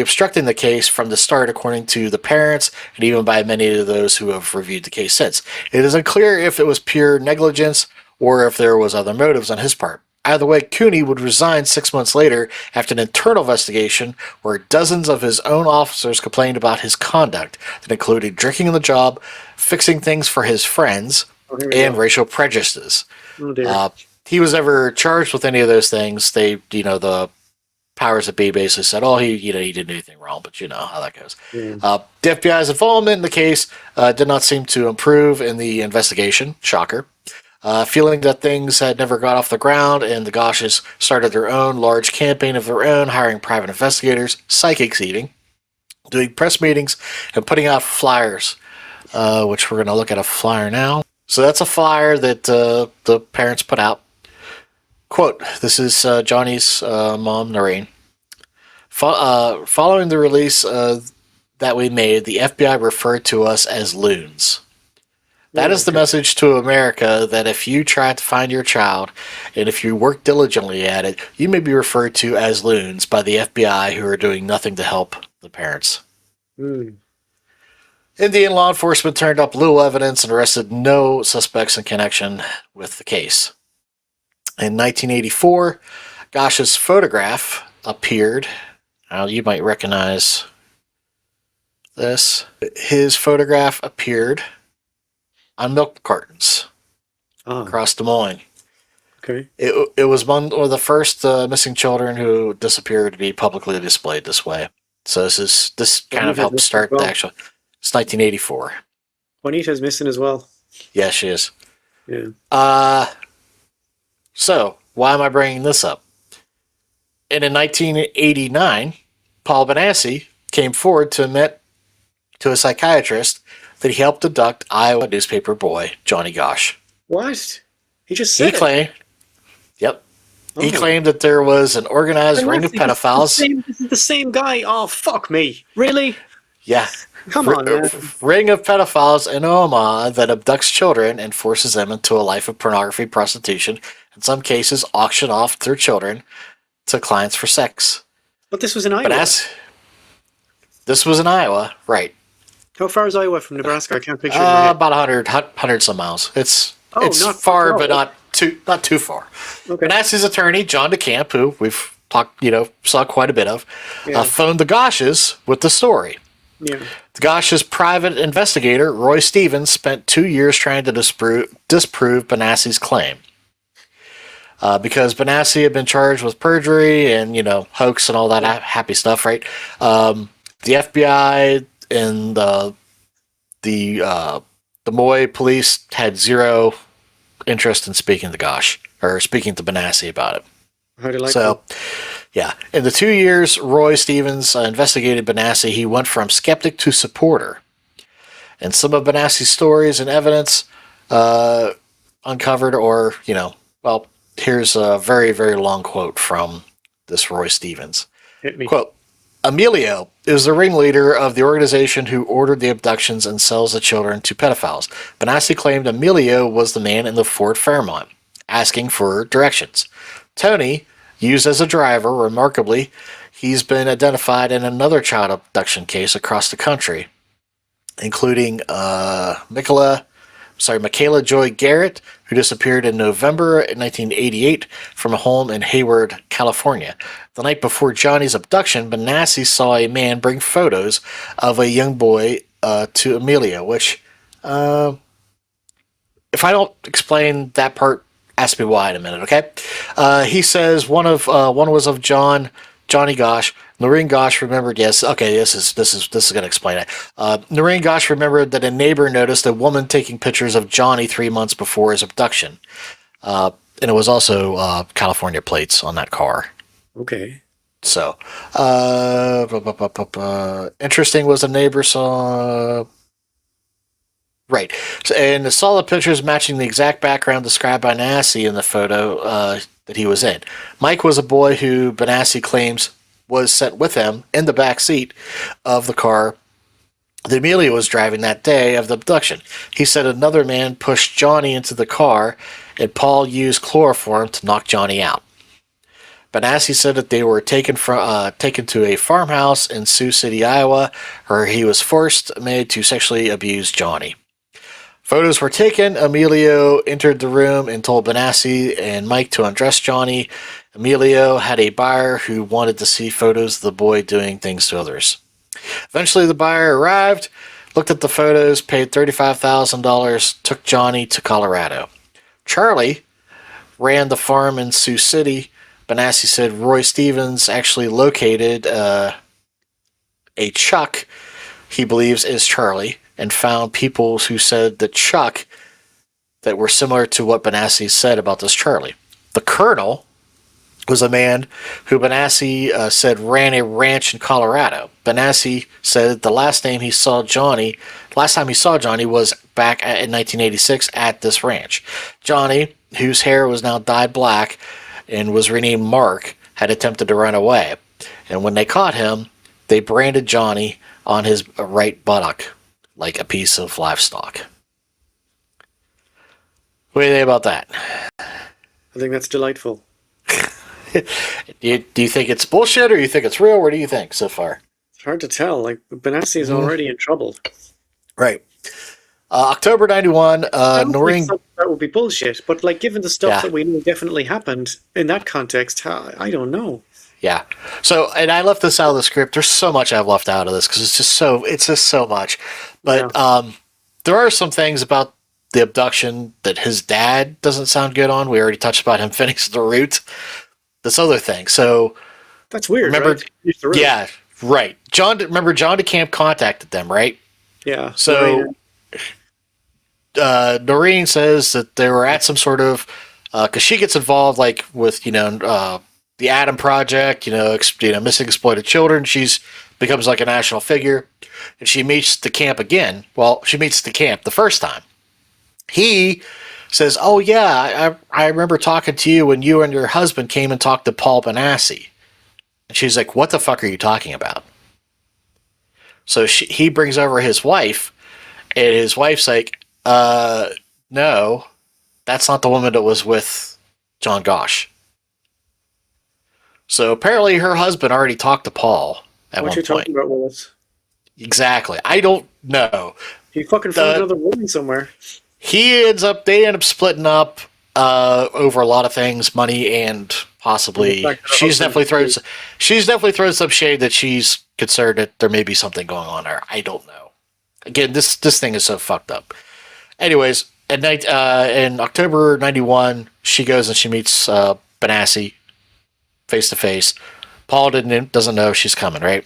Speaker 2: obstructing the case from the start, according to the parents and even by many of those who have reviewed the case since. It is unclear if it was pure negligence or if there was other motives on his part. Either way, Cooney would resign 6 months later after an internal investigation where dozens of his own officers complained about his conduct that included drinking on the job, fixing things for his friends, and racial prejudices.
Speaker 1: Oh, dear.
Speaker 2: He was never charged with any of those things. The powers that be basically said, he didn't do anything wrong, but you know how that goes.
Speaker 1: Yeah.
Speaker 2: The FBI's involvement in the case did not seem to improve in the investigation. Shocker. Feeling that things had never got off the ground, and the Gosches started their own large campaign of their own, hiring private investigators, psychics even, doing press meetings, and putting out flyers, which we're going to look at a flyer now. So that's a flyer that the parents put out. Quote, this is Johnny's mom, Noreen. Following the release that we made, the FBI referred to us as loons. That is the message to America, that if you try to find your child, and if you work diligently at it, you may be referred to as loons by the FBI, who are doing nothing to help the parents. Indian law enforcement turned up little evidence and arrested no suspects in connection with the case. In 1984, Gosch's photograph appeared. Now, you might recognize this. His photograph appeared on milk cartons across Des Moines.
Speaker 1: Okay.
Speaker 2: It was one of the first missing children who disappeared to be publicly displayed this way. So this kind of helped start the actual. It's 1984.
Speaker 1: Juanita's missing as well.
Speaker 2: Yeah, she is.
Speaker 1: Yeah.
Speaker 2: So, why am I bringing this up? And in 1989, Paul Benassi came forward to admit to a psychiatrist that he helped abduct Iowa newspaper boy Johnny Gosch.
Speaker 1: What? He just said
Speaker 2: claimed. Yep. He claimed that there was an organized ring of pedophiles.
Speaker 1: This is the same guy. Oh, fuck me. Really?
Speaker 2: Yeah.
Speaker 1: Come on, man.
Speaker 2: Ring of pedophiles in Omaha that abducts children and forces them into a life of pornography, prostitution, in some cases auction off their children to clients for sex.
Speaker 1: But this was in Iowa.
Speaker 2: This was in Iowa, right.
Speaker 1: How far is Iowa from Nebraska? I can't picture it in my head.
Speaker 2: About 100 some miles. It's
Speaker 1: not
Speaker 2: far,
Speaker 1: far.
Speaker 2: but not too far.
Speaker 1: Okay.
Speaker 2: Benassy's attorney, John DeCamp, who we've talked, saw quite a bit of, phoned the Gosches with the story.
Speaker 1: Yeah.
Speaker 2: The Gosch's private investigator, Roy Stevens, spent 2 years trying to disprove Benassy's claim. Because Benassi had been charged with perjury and, hoax and all that happy stuff, right? The FBI and the Des Moines police had zero interest in speaking to Gosch, or speaking to Benassi about it.
Speaker 1: How do you like that?
Speaker 2: Yeah. In the 2 years Roy Stevens investigated Benassi, he went from skeptic to supporter. And some of Benassy's stories and evidence uncovered, or, here's a very, very long quote from this Roy Stevens.
Speaker 1: Hit me.
Speaker 2: Quote, Emilio is the ringleader of the organization who ordered the abductions and sells the children to pedophiles. Benassi claimed Emilio was the man in the Ford Fairmont. asking for directions. Tony, used as a driver, remarkably, he's been identified in another child abduction case across the country, including Michaela Joy Garrett, who disappeared in November 1988 from a home in Hayward, California. The night before Johnny's abduction, Benassi saw a man bring photos of a young boy to Amelia, which, if I don't explain that part, ask me why in a minute, okay? He says one was of Johnny Gosch. Noreen Gosch remembered, yes, okay, this is going to explain it. Noreen Gosch remembered that a neighbor noticed a woman taking pictures of Johnny 3 months before his abduction. And it was also California plates on that car.
Speaker 1: Okay.
Speaker 2: So, interesting was the neighbor saw... Right. And saw the pictures matching the exact background described by Benassi in the photo that he was in. Mike was a boy who Benassi claims was sent with him in the back seat of the car that Amelia was driving that day of the abduction. He said another man pushed Johnny into the car and Paul used chloroform to knock Johnny out. Benassi said that they were taken to a farmhouse in Sioux City, Iowa, where he was made to sexually abuse Johnny. Photos were taken. Emilio entered the room and told Benassi and Mike to undress Johnny. Emilio had a buyer who wanted to see photos of the boy doing things to others. Eventually, the buyer arrived, looked at the photos, paid $35,000, took Johnny to Colorado. Charlie ran the farm in Sioux City. Benassi said Roy Stevens actually located a Chuck he believes is Charlie, and found people who said that Chuck that were similar to what Benassi said about this Charlie. The Colonel was a man who Benassi said ran a ranch in Colorado. Benassi said the last time he saw Johnny was back in 1986 at this ranch. Johnny, whose hair was now dyed black and was renamed Mark, had attempted to run away. And when they caught him, they branded Johnny on his right buttock like a piece of livestock. What do you think about that?
Speaker 1: I think that's delightful.
Speaker 2: Do you think it's bullshit or you think it's real? What do you think so far?
Speaker 1: It's hard to tell. Like, Benassi is already in trouble.
Speaker 2: Right. October 91, Noreen...
Speaker 1: That would be bullshit, but like, given the stuff that we know definitely happened in that context, I don't know.
Speaker 2: Yeah. So, and I left this out of the script. There's so much I've left out of this because it's just so much. But there are some things about the abduction that his dad doesn't sound good on. We already touched about him finishing the route. This other thing. So
Speaker 1: that's weird.
Speaker 2: Remember?
Speaker 1: Right?
Speaker 2: Yeah. Right. John DeCamp contacted them, right?
Speaker 1: Yeah.
Speaker 2: So Noreen says that they were at some sort of because she gets involved like with the Adam Project, missing exploited children. She's becomes like a national figure, and she meets the camp again. Well, she meets the camp the first time. He says, "Oh yeah, I remember talking to you when you and your husband came and talked to Paul Benassi." And she's like, "What the fuck are you talking about?" So he brings over his wife, and his wife's like, "No, that's not the woman that was with John Gosch." So apparently her husband already talked to Paul at one point.
Speaker 1: What you talking about, Willis?
Speaker 2: Exactly. I don't know.
Speaker 1: He fucking found another woman somewhere.
Speaker 2: They end up splitting up over a lot of things, money and possibly she's definitely thrown some shade that she's concerned that there may be something going on there. I don't know. Again, this thing is so fucked up. Anyways, at night in October 91, she goes and she meets Benassi face to face. Paul doesn't know she's coming, right?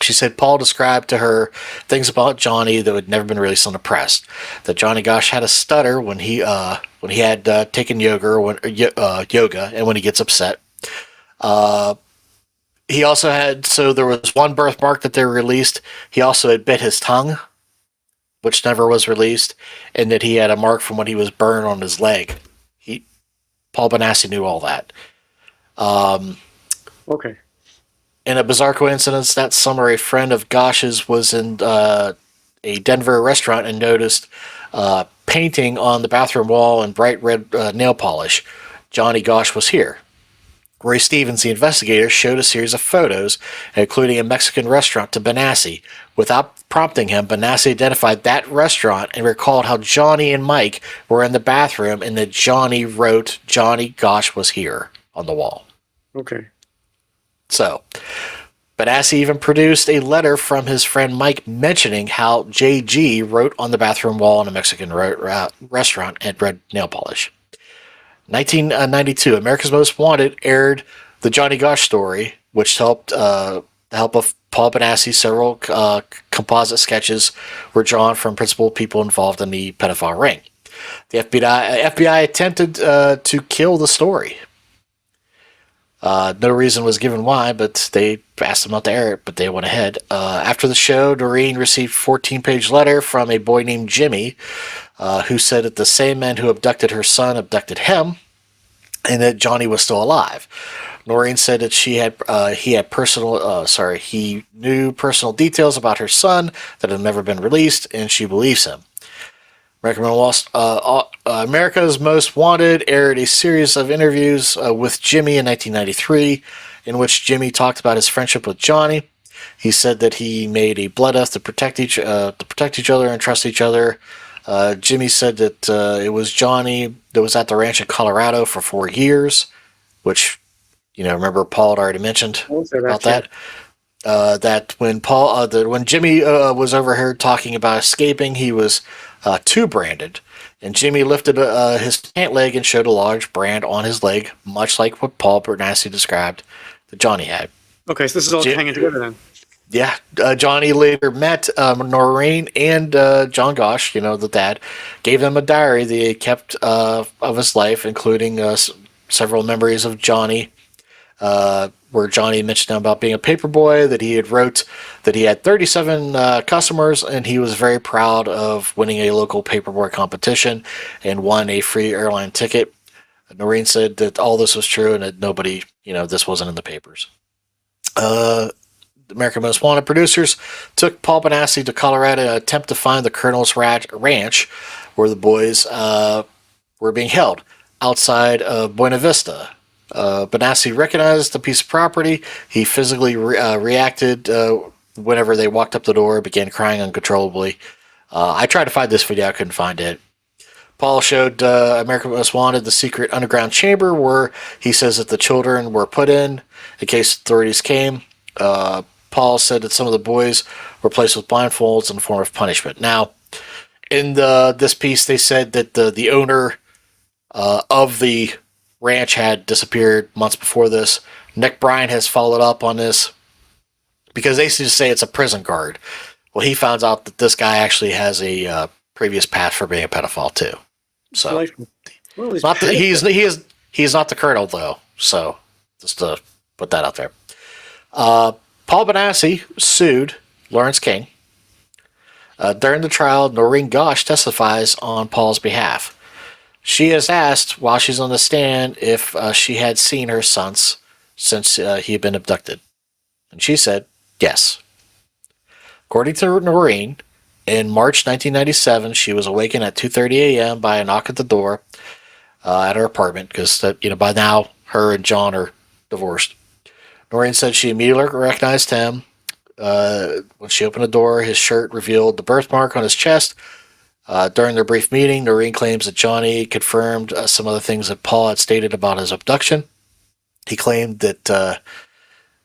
Speaker 2: She said Paul described to her things about Johnny that had never been released on the press. That Johnny Gosch had a stutter when he had taken yoga, and when he gets upset. He also had, so there was one birthmark that they released. He also had bit his tongue, which never was released, and that he had a mark from when he was burned on his leg. Paul Benassi knew all that.
Speaker 1: Okay.
Speaker 2: In a bizarre coincidence, that summer a friend of Gosch's was in a Denver restaurant and noticed painting on the bathroom wall in bright red nail polish. Johnny Gosch was here. Roy Stevens, the investigator, showed a series of photos, including a Mexican restaurant, to Benassi. Without prompting him, Benassi identified that restaurant and recalled how Johnny and Mike were in the bathroom and that Johnny wrote, "Johnny Gosch was here" on the wall.
Speaker 1: Okay.
Speaker 2: So, Benassi even produced a letter from his friend Mike mentioning how JG wrote on the bathroom wall in a Mexican restaurant and red nail polish. 1992, America's Most Wanted aired the Johnny Gosch story, which helped the help of Paul Benassi. Several composite sketches were drawn from principal people involved in the pedophile ring. The FBI attempted to kill the story. No reason was given why, but they asked them not to air it, but they went ahead. After the show, Noreen received a 14-page letter from a boy named Jimmy, who said that the same man who abducted her son abducted him, and that Johnny was still alive. Noreen said that he knew personal details about her son that had never been released, and she believes him. America's Most Wanted aired a series of interviews with Jimmy in 1993, in which Jimmy talked about his friendship with Johnny. He said that he made a blood oath to protect each other and trust each other. Jimmy said that it was Johnny that was at the ranch in Colorado for 4 years, which, remember Paul had already mentioned about that. That when Jimmy was overheard talking about escaping, he was two-branded, and Jimmy lifted his pant leg and showed a large brand on his leg, much like what Paul Benassi described that Johnny had.
Speaker 1: Okay, so this is all hanging together then.
Speaker 2: Yeah, Johnny later met Noreen and John Gosch, the dad, gave them a diary they kept of his life, including several memories of Johnny, where Johnny mentioned about being a paper boy, that he wrote that he had 37 customers, and he was very proud of winning a local paperboy competition and won a free airline ticket. Noreen said that all this was true and that nobody, this wasn't in the papers. American Most Wanted producers took Paul Benassi to Colorado to attempt to find the Colonel's Ranch, where the boys were being held, outside of Buena Vista. Benassi recognized the piece of property. He physically reacted whenever they walked up the door, began crying uncontrollably. I tried to find this video, I couldn't find it. Paul showed American Most Wanted the secret underground chamber where he says that the children were put in case authorities came. Paul said that some of the boys were placed with blindfolds in the form of punishment. Now, in this piece, they said that the owner of the ranch had disappeared months before this. Nick Bryan has followed up on this because they used to say it's a prison guard. Well, he found out that this guy actually has a previous past for being a pedophile too. So he's not the colonel though. So just to put that out there. Paul Benassi sued Lawrence King. During the trial, Noreen Gosch testifies on Paul's behalf. She is asked while she's on the stand if she had seen her son since he had been abducted. And she said yes. According to Noreen, in March 1997, she was awakened at 2:30 a.m. by a knock at the door at her apartment because by now her and John are divorced. Noreen said she immediately recognized him. When she opened the door, his shirt revealed the birthmark on his chest. During their brief meeting, Noreen claims that Johnny confirmed some of the things that Paul had stated about his abduction. He claimed that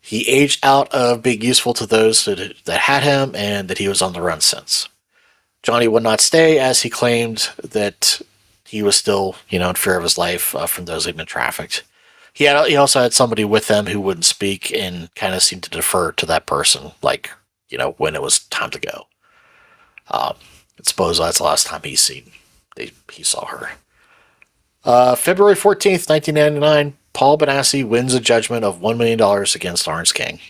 Speaker 2: he aged out of being useful to those that had him and that he was on the run since. Johnny would not stay, as he claimed that he was still, in fear of his life from those who'd been trafficked. He also had somebody with them who wouldn't speak and kind of seemed to defer to that person, when it was time to go. I suppose that's the last time he saw her. February 14th, 1999, Paul Benassi wins a judgment of $1 million against Lawrence King.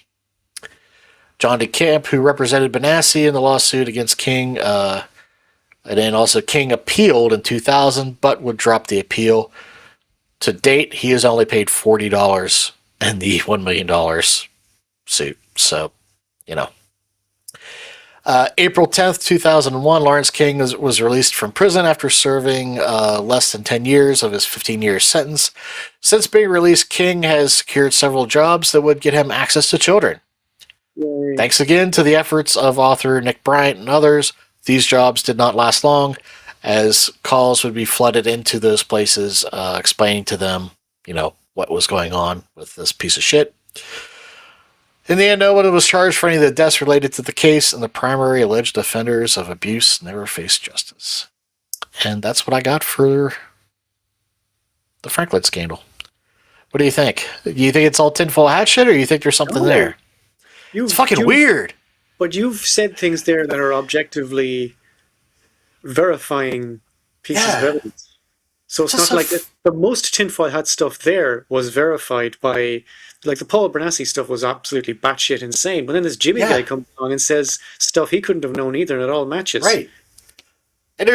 Speaker 2: John DeCamp, who represented Benassi in the lawsuit against King, and then also King appealed in 2000, but would drop the appeal. To date, he has only paid $40 in the $1 million suit. So, April 10th, 2001, Lawrence King was released from prison after serving less than 10 years of his 15-year sentence. Since being released, King has secured several jobs that would get him access to children.
Speaker 1: Yay.
Speaker 2: Thanks again to the efforts of author Nick Bryant and others, these jobs did not last long, as calls would be flooded into those places, explaining to them, what was going on with this piece of shit. In the end, no one was charged for any of the deaths related to the case, and the primary alleged offenders of abuse never faced justice. And that's what I got for the Franklin scandal. What do you think? Do you think it's all tinfoil hat shit, or do you think there's something there? It's fucking weird.
Speaker 1: But you've said things there that are objectively verifying pieces of evidence. So it's not like the most tinfoil hat stuff there was verified by, like the Paul Bernassi stuff was absolutely batshit insane. But then this Jimmy guy comes along and says stuff he couldn't have known either, and it all matches.
Speaker 2: Right. And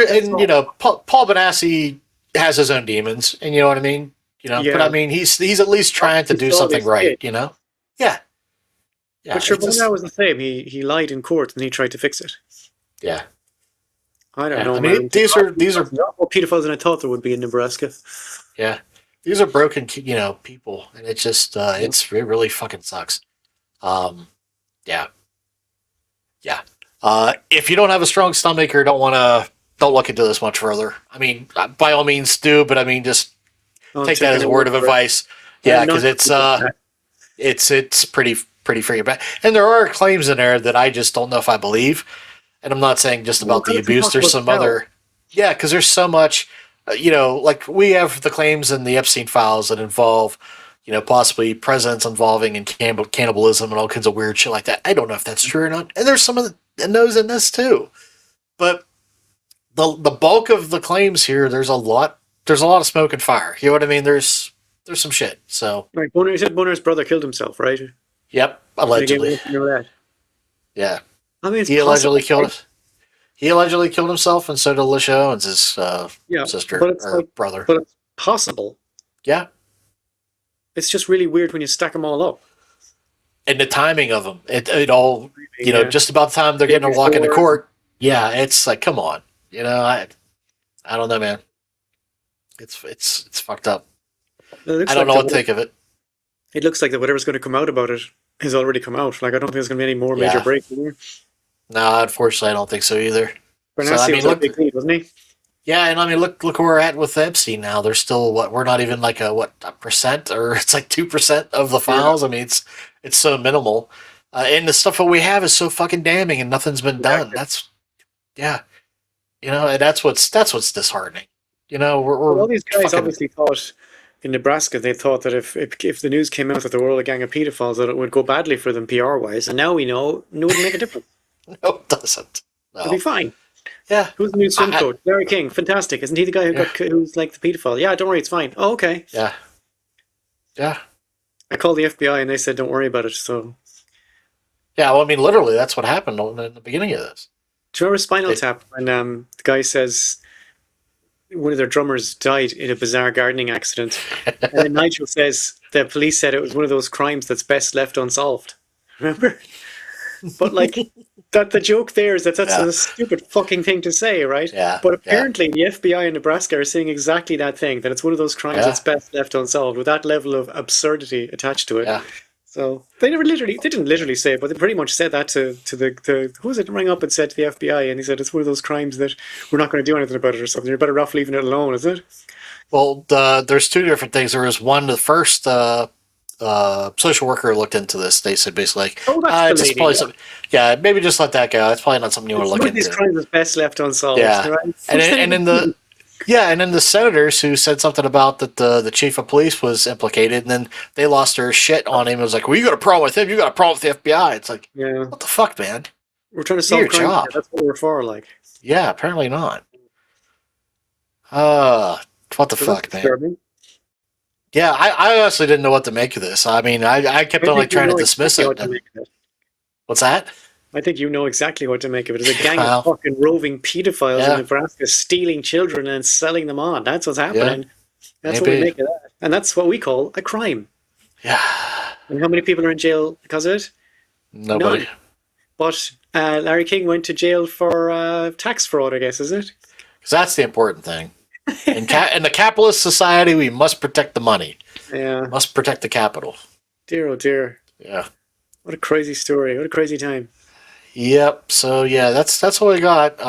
Speaker 2: Paul Bernassi has his own demons, and you know what I mean? But I mean, he's at least trying to do something right, Yeah. Yeah.
Speaker 1: But sure, that was the same. He lied in court and he tried to fix it.
Speaker 2: Yeah.
Speaker 1: I don't know.
Speaker 2: I mean, these are
Speaker 1: more pedophiles than I thought there would be in Nebraska.
Speaker 2: Yeah, these are broken, people, and it just it really fucking sucks. Yeah. If you don't have a strong stomach or don't look into this much further. I mean, by all means do, but I mean, just take that as a word of advice. Yeah, because it's pretty freaking bad, and there are claims in there that I just don't know if I believe. And I'm not saying just about the abuse. There's some other, because there's so much, like we have the claims in the Epstein files that involve, possibly presidents involving in cannibalism and all kinds of weird shit like that. I don't know if that's true or not. And there's some of those in this too. But the bulk of the claims here, there's a lot of smoke and fire. You know what I mean? There's some shit. So
Speaker 1: right, you said Boner's brother killed himself, right?
Speaker 2: Yep, allegedly. Yeah. I mean, he allegedly killed himself, and so did Alicia Owens, his sister or brother.
Speaker 1: But it's possible.
Speaker 2: Yeah.
Speaker 1: It's just really weird when you stack them all up.
Speaker 2: And the timing of them, it all, just about the time they're getting to walk into court. Yeah, it's like, come on, I don't know, man. It's fucked up. I don't know what to think of it.
Speaker 1: It looks like that whatever's going to come out about it has already come out. Like, I don't think there's going to be any more major breaks in there.
Speaker 2: No, unfortunately, I don't think so either.
Speaker 1: Bernassi was a big lead, wasn't he?
Speaker 2: Yeah, and I mean, look where we're at with Epstein now. There's still we're not even like a percent, or it's like 2% of the files. I mean, it's so minimal, and the stuff that we have is so fucking damning, and nothing's been done. That's and that's what's disheartening. We're
Speaker 1: all these guys obviously thought in Nebraska, they thought that if the news came out that there were all a gang of pedophiles, that it would go badly for them PR wise, and now we know it wouldn't make a difference.
Speaker 2: No, it doesn't. No.
Speaker 1: It'll be fine.
Speaker 2: Yeah.
Speaker 1: Who's the new swim coach? Larry King. Fantastic. Isn't he the guy who's like the pedophile? Yeah, don't worry, it's fine. Oh, okay.
Speaker 2: Yeah. Yeah.
Speaker 1: I called the FBI and they said don't worry about it. So.
Speaker 2: Yeah, well, I mean, literally, that's what happened in the beginning of this.
Speaker 1: Do you remember Spinal Tap when the guy says one of their drummers died in a bizarre gardening accident, and then Nigel says the police said it was one of those crimes that's best left unsolved. Remember? But like that, the joke there is that's a stupid fucking thing to say, right?
Speaker 2: Yeah.
Speaker 1: But apparently the FBI in Nebraska are saying exactly that thing, that it's one of those crimes that's best left unsolved, with that level of absurdity attached to it.
Speaker 2: Yeah.
Speaker 1: So they didn't literally say it, but they pretty much said that to the who was it rang up and said to the FBI, and he said it's one of those crimes that we're not going to do anything about it or something. You're better off leaving it alone, is it?
Speaker 2: Well, there's two different things. There was one, the first social worker looked into this. They said basically like, it's probably something. Yeah, maybe just let that go. It's probably not something you want to look into.
Speaker 1: These crimes is best left unsolved.
Speaker 2: Yeah,
Speaker 1: right?
Speaker 2: and then the senators who said something about that the chief of police was implicated, and then they lost their shit on him. It was like, well, you got a problem with him. You got a problem with the FBI. It's like, what the fuck, man?
Speaker 1: We're trying to solve crime. That's what we're for. Like,
Speaker 2: yeah, apparently not. What the fuck, man? Disturbing. Yeah, I honestly didn't know what to make of this. I mean, I kept on like trying to dismiss it. What's that?
Speaker 1: I think you know exactly what to make of it. It's a gang of fucking roving pedophiles in Nebraska stealing children and selling them on. That's what's happening. That's what we make of that. And that's what we call a crime.
Speaker 2: Yeah.
Speaker 1: And how many people are in jail because of it?
Speaker 2: Nobody.
Speaker 1: None. But Larry King went to jail for tax fraud, I guess, is it?
Speaker 2: Because that's the important thing. In the capitalist society, we must protect the money.
Speaker 1: Yeah.
Speaker 2: Must protect the capital.
Speaker 1: Dear, oh dear.
Speaker 2: Yeah.
Speaker 1: What a crazy story. What a crazy time.
Speaker 2: Yep. So yeah, that's what we got.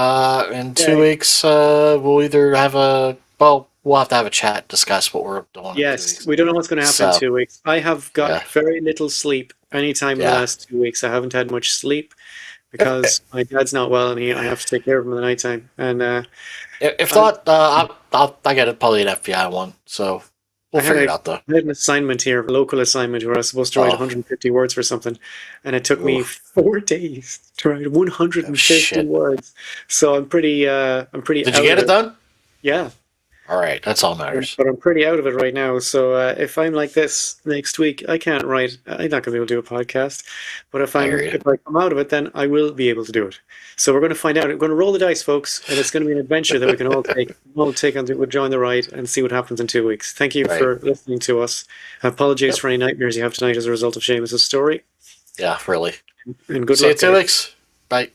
Speaker 2: In 2 weeks, we'll either have we'll have to have a chat, discuss what we're doing.
Speaker 1: Yes, we don't know what's going to happen in 2 weeks. I have got very little sleep anytime in the last 2 weeks. I haven't had much sleep because my dad's not well, and I have to take care of him in the nighttime. And
Speaker 2: if not, I get it, probably an FBI one. So we'll figure it out though.
Speaker 1: I had an assignment here, a local assignment, where I was supposed to write 150 words for something, and it took me 4 days to write 150 words. So I'm pretty.
Speaker 2: Did you get it done?
Speaker 1: Yeah.
Speaker 2: All right, that's all matters.
Speaker 1: But I'm pretty out of it right now. So if I'm like this next week, I can't write. I'm not going to be able to do a podcast. But if I come out of it, then I will be able to do it. So we're going to find out. We're going to roll the dice, folks, and it's going to be an adventure that we can all take. We'll join the ride and see what happens in 2 weeks. Thank you for listening to us. Apologies for any nightmares you have tonight as a result of Seamus's story.
Speaker 2: Yeah, really.
Speaker 1: And good
Speaker 2: See
Speaker 1: luck.
Speaker 2: you in 2 weeks. Bye.